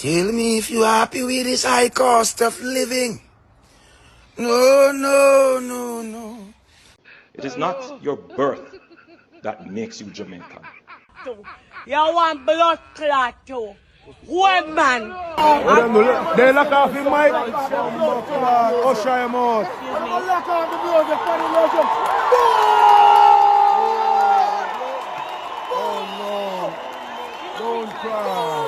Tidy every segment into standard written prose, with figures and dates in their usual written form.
Tell me if you happy with this high cost of living. No, no, no, no. It is not your birth that makes you Jamaican. You want blood clot too. What man? They lock off his mic. Oh, shy him out. Lock off the music for the legend. Oh no. Don't cry.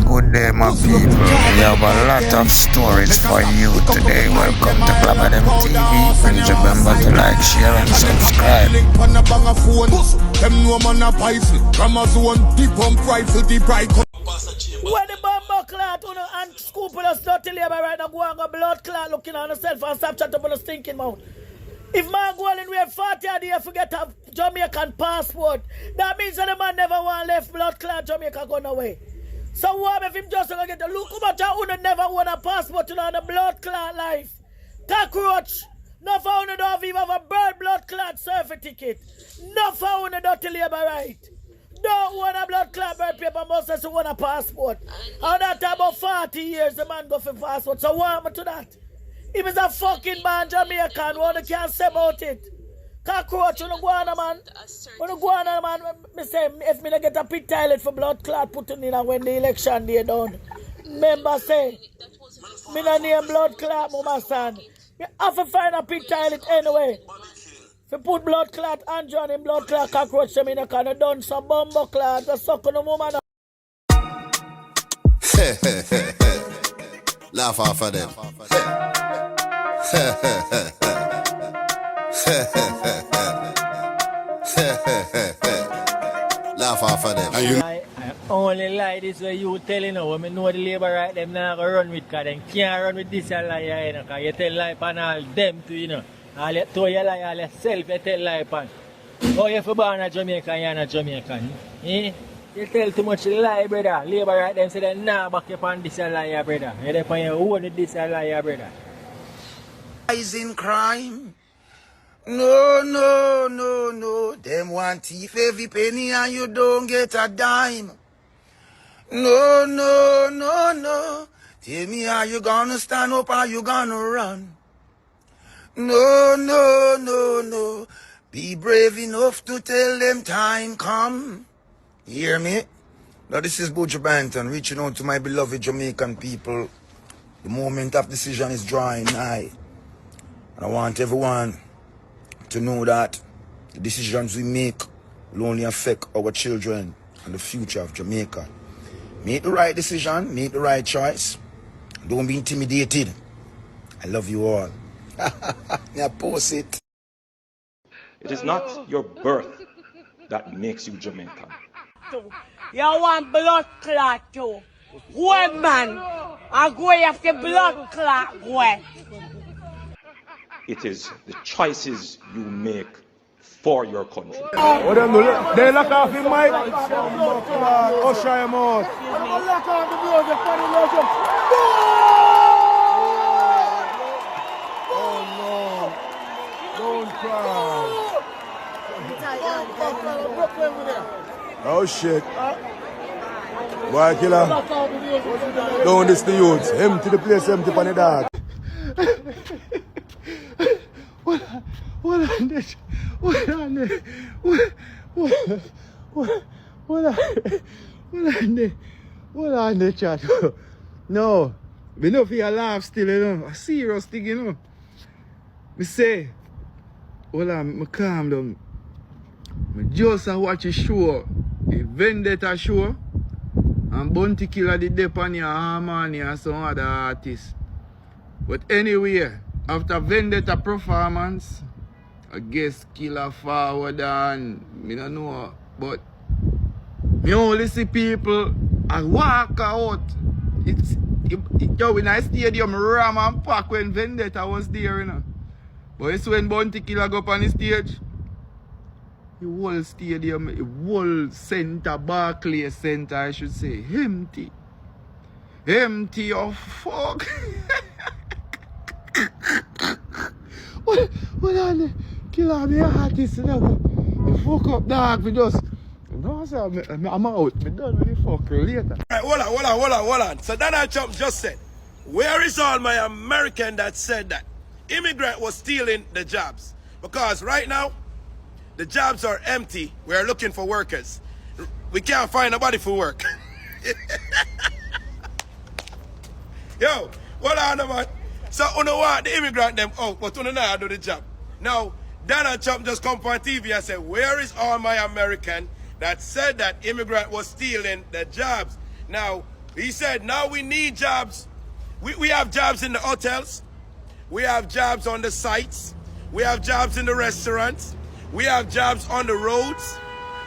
Good day, my people. We have a lot of stories for you today. Welcome to Club TV. Please remember to like, share, and subscribe. When the bomb clot and scoop with us dirty labor right now, go and go blood clot looking on yourself and stop chatting about the stinking mouth. If man go and wait 40 a day forget a Jamaican passport, that means that the man never want left blood clot Jamaica gone away. So what if him just gonna get the look how much I never want a passport on the blood clot life? Cockroach, no found don't have even have a bird blood clot certificate. No found a dirty labor right. Don't want a blood clot bird paper, most of us want a passport. And that about 40 years the man go for passport. So what happened to that? If it's a fucking man Jamaican, what you can't say about it? Cockroach, you don't go on, man. You don't go on, man. Me say, if me not get a pit toilet for blood clot put in when the election day done. Remember say, me not name blood clot, my son. You have to find a pit toilet anyway. If you put blood clot and John in blood clot cockroach, me not can have done some bumbo clot. The suck on the woman. Laugh off of them. Laugh off of them. I only lie this way you telling now. When I know the labor right, them not gonna run with because they can't run with this lie, you know, because you tell lie pan all them too, you know. All you tell you lie all yourself, you tell lie pan. Oh, you for born a Jamaican, you're not Jamaican. Eh? You tell too much lie, brother. Labor right them say they nah back up on this lie, brother. You dey on your own with this lie, brother. Rising crime. No, no, no, no. Them want thief every penny and you don't get a dime. No, no, no, no. Tell me how you gonna stand up or you gonna run. No, no, no, no. Be brave enough to tell them time come. Hear me? Now this is Butcher Banton reaching out to my beloved Jamaican people. The moment of decision is drawing nigh. And I want everyone to know that the decisions we make will only affect our children and the future of Jamaica. Make the right decision, make the right choice. Don't be intimidated. I love you all. Yeah, post it. It is not your birth that makes you Jamaican. You want blood clot too. What man? I go after blood clot what? It is the choices you make for your country. They lock off his mic. Oh, shy him out. Lock off the music for the legend. Oh no. Don't cry. Oh shit. Boy killer. Don't this the youths. Empty the place, empty for the dog. What on this? What on this? What on the chat? No, we know if you laugh still, you know. A serious thing, you know. Me say, hold on, me calm down. Me just watch a show, a Vendetta show, and Bounty Killer did dip on your Harmony and some other artists. But anyway, after Vendetta performance, I guess Killer forward and me don't know, but me only see people I walk out. Yo, in a stadium ram and pack when Vendetta was there, you know. But it's when Bounty Killer go up on the stage. The whole stadium, the whole center, Barclays Center, I should say, empty. Empty, oh fuck. What on the Killer me artist, you know? You fuck up dog, we just No, sir, I'm out. Me done with the fuck later. Right, hold on. So Donald Trump just said, where is all my American that said that immigrant was stealing the jobs? Because right now, the jobs are empty. We're looking for workers. We can't find nobody for work. Yo, hold on, man. So, you know what? The immigrant them out, but you know how to do the job. Now, Donald Trump just come on TV and said, where is all my American that said that immigrant was stealing the jobs? Now, he said, now we need jobs. We have jobs in the hotels. We have jobs on the sites. We have jobs in the restaurants. We have jobs on the roads.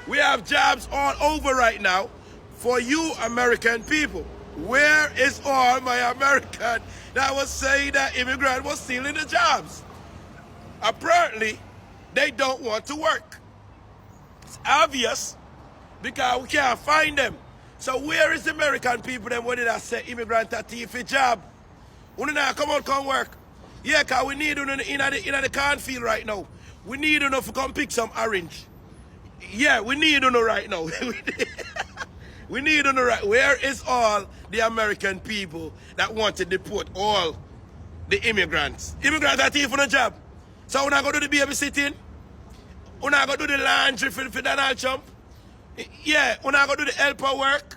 We have jobs all over right now for you American people. Where is all my American that was saying that immigrant was stealing the jobs? Apparently, they don't want to work. It's obvious because we can't find them. So where is the American people then when did I say immigrant a thief a job? When now come out, come work. Yeah, because we need them in the cornfield right now. We need them to come pick some orange. Yeah, we need them right now. We need them right. Where is all the American people that want to deport all the immigrants? Immigrants are thief for the job. So we're not going to do the babysitting. We're not going to do the laundry for Donald Trump. Yeah, we're not going to do the helper work.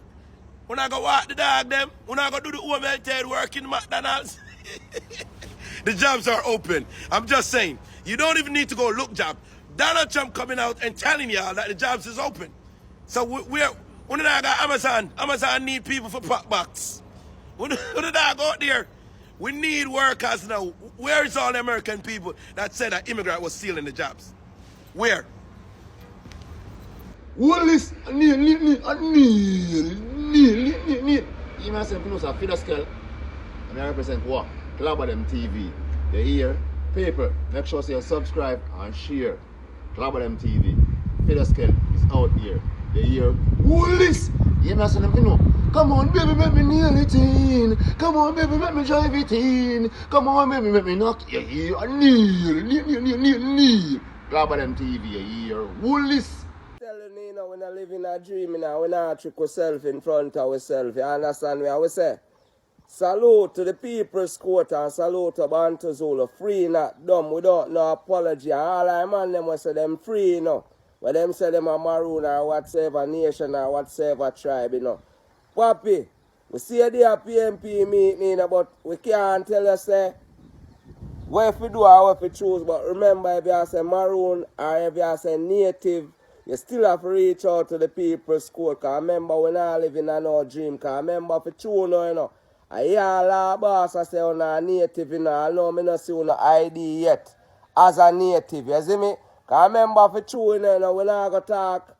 We're not going to walk the dog them. We're not going to do the home health aid work in McDonald's. The jobs are open. I'm just saying, you don't even need to go look job. Donald Trump coming out and telling y'all that the jobs is open. So we're not got Amazon. Amazon need people for pack box. We're not go out there. We need workers now. Where is all the American people that said that immigrant was stealing the jobs? Where? Holness, Neil. You myself knows a feeder scale. And I represent what? Club of them TV. They hear paper. Make sure you subscribe and share. Club of them TV. Feeder scale is out here. They hear Holness. You myself know. Come on, baby, make me nail it in. Come on, baby, make me drive it in. Come on, baby, make me knock your ear. Neil. Club of them TV. You hear Holness. Telling you, when I live in a dream, when I trick ourselves in front of ourselves, you understand what I say? Salute to the People's Court and salute to Bantu Zulu. Free, not dumb, without no apology. All I man them will say them free, you know. When them say them a maroon or whatsoever nation or whatsoever tribe, you know. Papi, we see the PMP meeting, but we can't tell you, say, what if we do or what if we choose. But remember, if you say maroon or if you say native, you still have to reach out to the People's Court. Because remember, when I live in no dream. Because remember, if you choose, you know, I hear a boss I say, you're a native, you know, I know I don't see no ID yet as a native, you see me? Because remember, if you choose, you know, when I go talk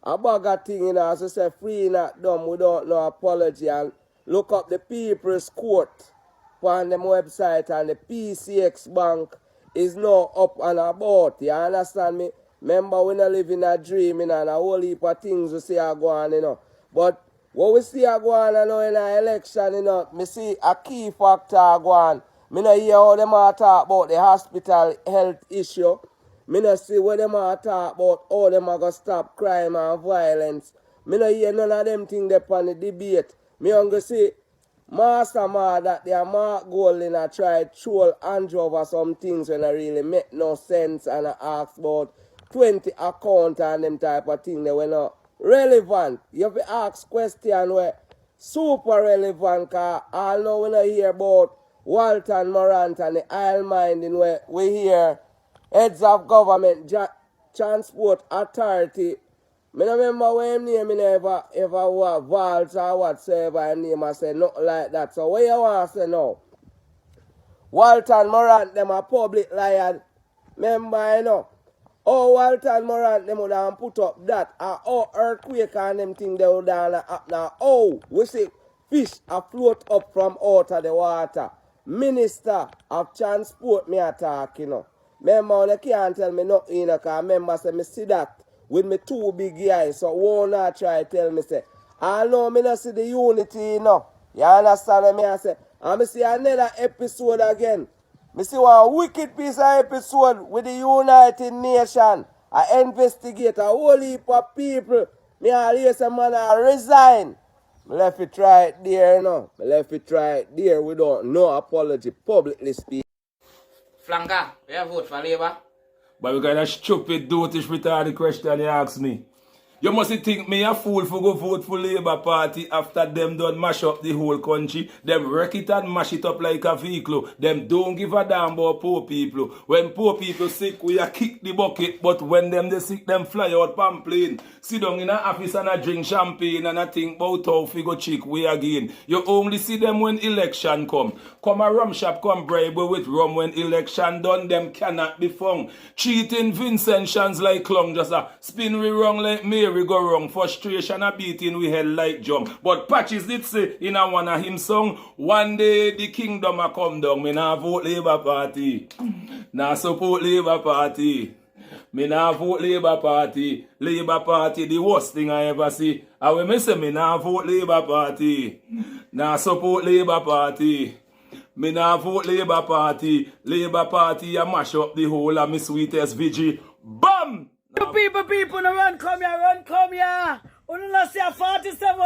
about a thing, you know, as I say, free, not dumb, without no apology, and look up the People's Court on them website, and the PCX Bank is now up and about, you understand me? Remember, we don't live in a dream, you know, and a whole heap of things we see are going, you know. But what we see are going on in an election, you know, me see a key factor going. Me no hear how them are talk about the hospital health issue. Me no see what them are talk about how them are going to stop crime and violence. Me no hear none of them things there on the debate. Me only see Master that they are Mark Golding and try to troll Andrew over some things when I really make no sense and I ask about 20 account and them type of thing. They were not relevant. You have to ask questions where super relevant, because I know when I hear about Walton Morant and the Isle Minding where we hear heads of government, transport authority. I don't remember what him name, I ever was Valls or whatsoever him name, I say nothing like that. So what you want to say now? Walton Morant, them a public liar. Remember, you know, oh, Walton Morant, them would have put up that. Oh, earthquake and them thing they would have up now. Oh, we see fish a float up from out of the water. Minister of Transport me attack, you know. Remember, you can't tell me nothing, you know, because remember, say, me see that with me two big eyes. So, won't not try to tell me, say, I know me not see the unity, you know. You understand what I say? And me see another episode again. Me see one wicked piece of episode with the United Nations. I investigate a whole heap of people Me always say man I resign. Me left it right there, you know. Me left it right there without no apology, publicly speaking. Flanker, you vote for Labour? But we got a stupid, dotish, retarded question you ask me. You must think me a fool for go vote for Labour Party after them done mash up the whole country. Them wreck it and mash it up like a vehicle. Them don't give a damn about poor people. When poor people sick, we a kick the bucket. But when them they sick, them fly out pamphlet. Sit down in a office and a drink champagne and a think about how we go chick we again. You only see them when election come. Come a rum shop, come bribe with rum when election done. Them cannot be found. Cheating Vincentians like clown, just a spin we wrong like Mary. We go wrong, frustration a beating we head like jump. But Patches did say in a one of him song, one day the kingdom a come down. Me nah vote Labour Party. Nah support Labour Party. Me nah vote Labour Party. Labour Party the worst thing I ever see. And when me say me nah vote Labour Party. Nah support Labour Party. Me nah vote Labour Party. Labour Party a mash up the whole of me sweetest VG. BAM! People, no run come here. Only not say 47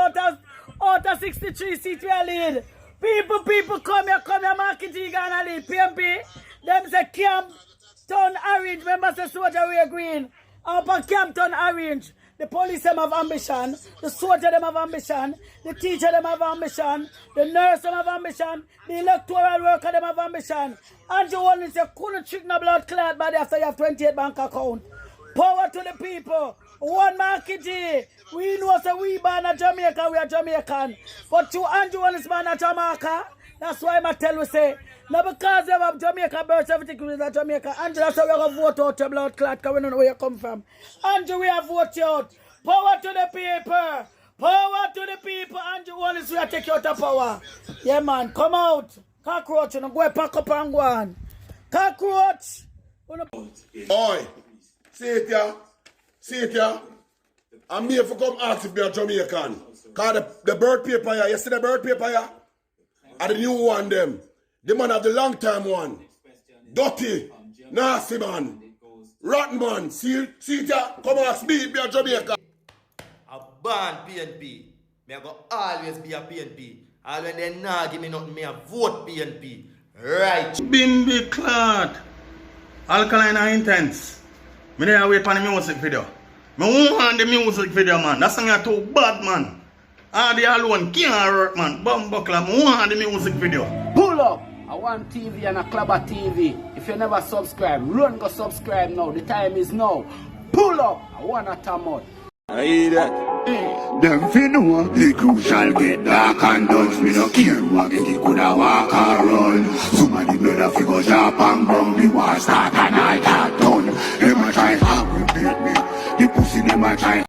out of 63 seats we are lead. People, come here, marketing gonna lead. PMP, them say Campton Orange, remember say soldier we are green. Upon Campton Orange, the police them have ambition, the soldier them have ambition, the teacher them have ambition, the nurse them have ambition, the electoral worker them have ambition. Andrew Holness say couldn't trick no blood clot body after you have 28 bank account. Power to the people. One marketing. We know so we born a Jamaica, we are Jamaican. But you Andrew Holness born a Jamaica. That's why I tell you say. Now because you have Jamaica birth, everything is a Jamaica. Andrew, that's why we have vote out your blood clot because we don't know where you come from. Andrew, we have vote you out. Power to the people. Power to the people. Andrew Holness, we are take you out of power. Yeah man, come out. Cockroach, you know, go pack up and go on. Cockroach. Oi. See it ya. I'm here for come ask if you're Jamaican. Cause the bird paper here, you see the bird paper here? Are the new one them. The man have the long time one. Dirty, nasty man. Rotten man. See it ya? Come ask me if you're Jamaican. A born PNP. Me I go always be a PNP. And when they not give me nothing, me a vote PNP. Right. Been big clot. Alkaline are intense. Me never wait for the music video. Me want the music video, man. That song is too bad, man. All the alone can't work, man. Bumbuckler, me want the music video. Pull up! I want TV and a Clubber TV. If you never subscribe, run go subscribe now. The time is now. Pull up! I want a tamot. I hear that. Them fi know the crucial get dark and dodge. Me no care what get it coulda walk or run. Somebody blood fi go sharp and burn. The war start and I got done. Them a try to aggravate me. The pussy them a try